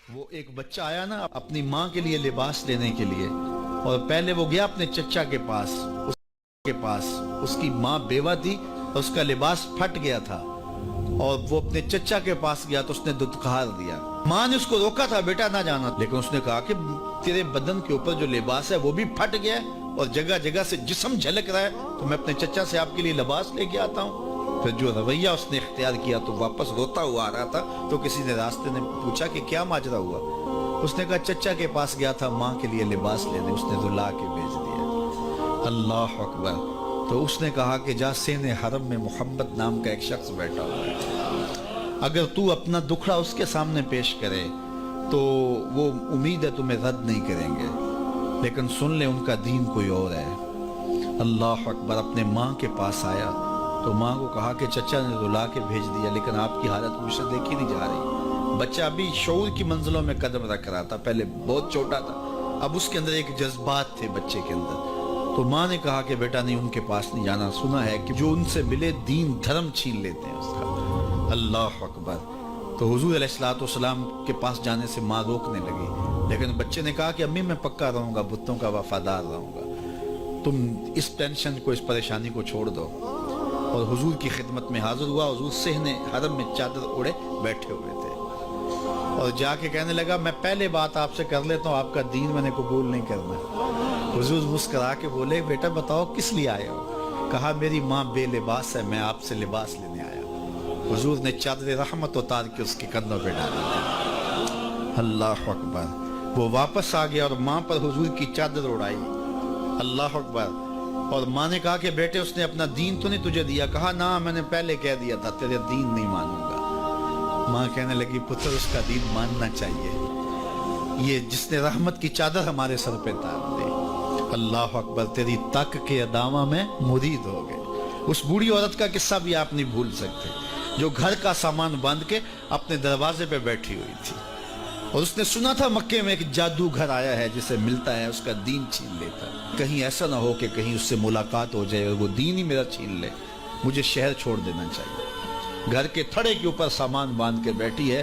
وہ ایک بچہ آیا نا اپنی ماں کے لیے لباس لینے کے لیے، اور پہلے وہ گیا اپنے چچا کے پاس، اس کی ماں بیوہ تھی اور اس کا لباس پھٹ گیا تھا، اور وہ اپنے چچا کے پاس گیا تو اس نے دتکار دیا۔ ماں نے اس کو روکا تھا بیٹا نہ جانا، لیکن اس نے کہا کہ تیرے بدن کے اوپر جو لباس ہے وہ بھی پھٹ گیا ہے اور جگہ جگہ سے جسم جھلک رہا ہے، تو میں اپنے چچا سے آپ کے لیے لباس لے کے آتا ہوں۔ پھر جو رویہ اس نے اختیار کیا تو واپس روتا ہوا آ رہا تھا، تو کسی نے راستے نے پوچھا کہ کیا ماجرا ہوا؟ اس نے کہا چچا کے پاس گیا تھا ماں کے لیے لباس لینے، اس نے رلا کے بھیج دیا۔ اللہ اکبر۔ تو اس نے کہا کہ جا سین حرم میں محمد نام کا ایک شخص بیٹھا ہوا ہے، اگر تو اپنا دکھڑا اس کے سامنے پیش کرے تو وہ امید ہے تمہیں رد نہیں کریں گے، لیکن سن لے ان کا دین کوئی اور ہے۔ اللہ اکبر۔ اپنے ماں کے پاس آیا تو ماں کو کہا کہ چچا نے رلا کے بھیج دیا، لیکن آپ کی حالت مجھ سے دیکھی نہیں جا رہی۔ بچہ ابھی شعور کی منزلوں میں قدم رکھ رہا تھا، پہلے بہت چھوٹا تھا، اب اس کے اندر ایک جذبات تھے بچے کے اندر۔ تو ماں نے کہا کہ بیٹا نہیں، ان کے پاس نہیں جانا، سنا ہے کہ جو ان سے ملے دین دھرم چھین لیتے ہیں اس کا۔ اللہ اکبر۔ تو حضور علیہ السلام کے پاس جانے سے ماں روکنے لگی، لیکن بچے نے کہا کہ امی میں پکا رہوں گا، بتوں کا وفادار رہوں گا، تم اس ٹینشن کو، اس پریشانی کو چھوڑ دو۔ اور حضور کی خدمت میں حاضر ہوا۔ حضور صحن حرم میں چادر اوڑے بیٹھے ہوئے تھے، اور جا کے کہنے لگا میں پہلے بات آپ سے کر لیتا ہوں، آپ کا دین میں نے قبول نہیں کرنا۔ حضور مسکرا کے بولے بیٹا بتاؤ کس لیے آئے ہو؟ کہا میری ماں بے لباس ہے، میں آپ سے لباس لینے آیا ہوں۔ حضور نے چادر رحمت اتار کے اس کے کندھوں پہ ڈال دیا۔ اللہ اکبر۔ وہ واپس آ گیا اور ماں پر حضور کی چادر اڑائی۔ اللہ اکبر۔ اور ماں نے کہا کہ بیٹے اس نے اپنا دین تو نہیں تجھے دیا؟ کہا نہ، میں نے پہلے کہہ دیا تھا تیرے دین نہیں مانوں گا۔ ماں کہنے لگی پتر اس کا دین ماننا چاہیے، یہ جس نے رحمت کی چادر ہمارے سر پہ تار دی۔ اللہ اکبر۔ تیری تک کے ادامہ میں مرید ہو گئے۔ اس بوڑھی عورت کا قصہ بھی آپ نہیں بھول سکتے، جو گھر کا سامان باندھ کے اپنے دروازے پہ بیٹھی ہوئی تھی، اور اس نے سنا تھا مکے میں ایک جادوگر آیا ہے جسے ملتا ہے اس کا دین چھین لیتا ہے، کہیں ایسا نہ ہو کہ کہیں اس سے ملاقات ہو جائے اور وہ دین ہی میرا چھین لے، مجھے شہر چھوڑ دینا چاہیے۔ گھر کے تھڑے کے اوپر سامان باندھ کے بیٹھی ہے،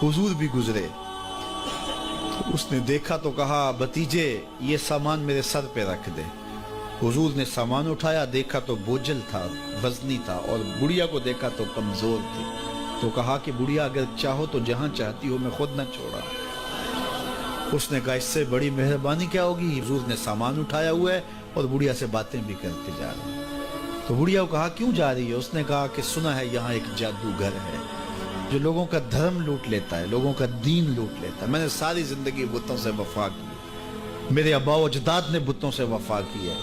حضور بھی گزرے، اس نے دیکھا تو کہا بھتیجے یہ سامان میرے سر پہ رکھ دے۔ حضور نے سامان اٹھایا، دیکھا تو بوجھل تھا، وزنی تھا، اور بڑھیا کو دیکھا تو کمزور تھی، تو کہا کہ بڑھیا اگر چاہو تو جہاں چاہتی ہو میں خود نہ چھوڑا۔ اس نے کہا اس سے بڑی مہربانی کیا ہوگی؟ حضور نے سامان اٹھایا ہوا ہے اور بڑھیا سے باتیں بھی کرتے جا رہے ہیں۔ تو بڑھیا کو کہا کیوں جا رہی ہے؟ اس نے کہا کہ سنا ہے یہاں ایک جادوگر ہے جو لوگوں کا دھرم لوٹ لیتا ہے، لوگوں کا دین لوٹ لیتا ہے۔ میں نے ساری زندگی بتوں سے وفا کی، میرے آباء و اجداد نے بتوں سے وفا کی ہے،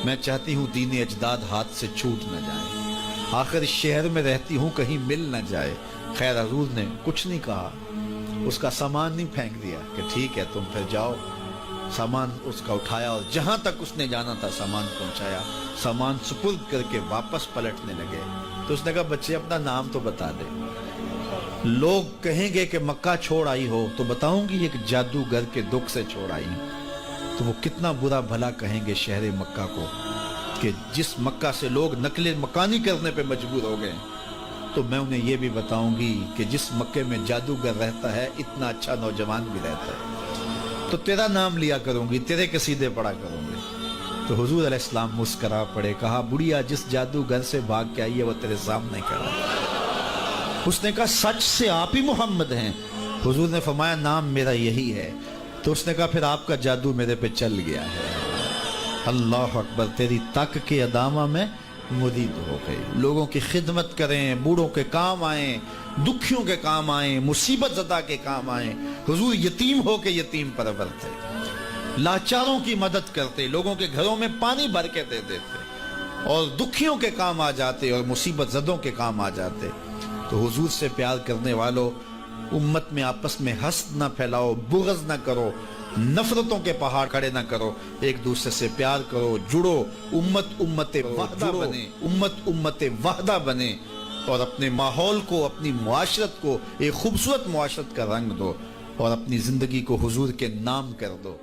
میں چاہتی ہوں دین اجداد ہاتھ سے چھوٹ نہ جائے، آخر اس شہر میں رہتی ہوں کہیں مل نہ جائے۔ خیر حضور نے کچھ نہیں کہا، اس کا سامان نہیں پھینک دیا کہ ٹھیک ہے تم پھر جاؤ۔ سامان اس کا اٹھایا اور جہاں تک اس نے جانا تھا سامان پہنچایا، سامان سپرد کر کے واپس پلٹنے لگے۔ تو اس نے کہا بچے اپنا نام تو بتا دے، لوگ کہیں گے کہ مکہ چھوڑ آئی ہو تو بتاؤں گی ایک جادوگر کے دکھ سے چھوڑ آئی ہوں، تو وہ کتنا برا بھلا کہیں گے شہر مکہ کو کہ جس مکہ سے لوگ نقل مکانی کرنے پہ مجبور ہو گئے، تو میں انہیں یہ بھی بتاؤں گی کہ جس مکے میں جادوگر رہتا ہے اتنا اچھا نوجوان بھی رہتا ہے، تو تیرا نام لیا کروں گی، تیرے قصیدے پڑھا کروں گی۔ تو حضور علیہ السلام مسکرا پڑے، کہا بڑھیا جس جادوگر سے بھاگ کے آئی ہے وہ تیرے سامنے کھڑا ہے۔ اس نے کہا سچ سے آپ ہی محمد ہیں؟ حضور نے فرمایا نام میرا یہی ہے۔ تو اس نے کہا پھر آپ کا جادو میرے پہ چل گیا ہے۔ اللہ اکبر۔ تیری تک کے ادامہ میں مرید ہو گئے، لوگوں کی خدمت کریں، بوڑھوں کے کام آئیں، دکھیوں کے کام آئیں، مصیبت زدہ کے کام آئیں۔ حضور یتیم ہو کے یتیم پرور تھے، لاچاروں کی مدد کرتے، لوگوں کے گھروں میں پانی بھر کے دے دیتے، اور دکھیوں کے کام آ جاتے اور مصیبت زدوں کے کام آ جاتے۔ تو حضور سے پیار کرنے والوں، امت میں آپس میں حسد نہ پھیلاؤ، بغض نہ کرو، نفرتوں کے پہاڑ کھڑے نہ کرو، ایک دوسرے سے پیار کرو، جڑو، امت وحدہ بنے، اور اپنے ماحول کو، اپنی معاشرت کو ایک خوبصورت معاشرت کا رنگ دو، اور اپنی زندگی کو حضور کے نام کر دو۔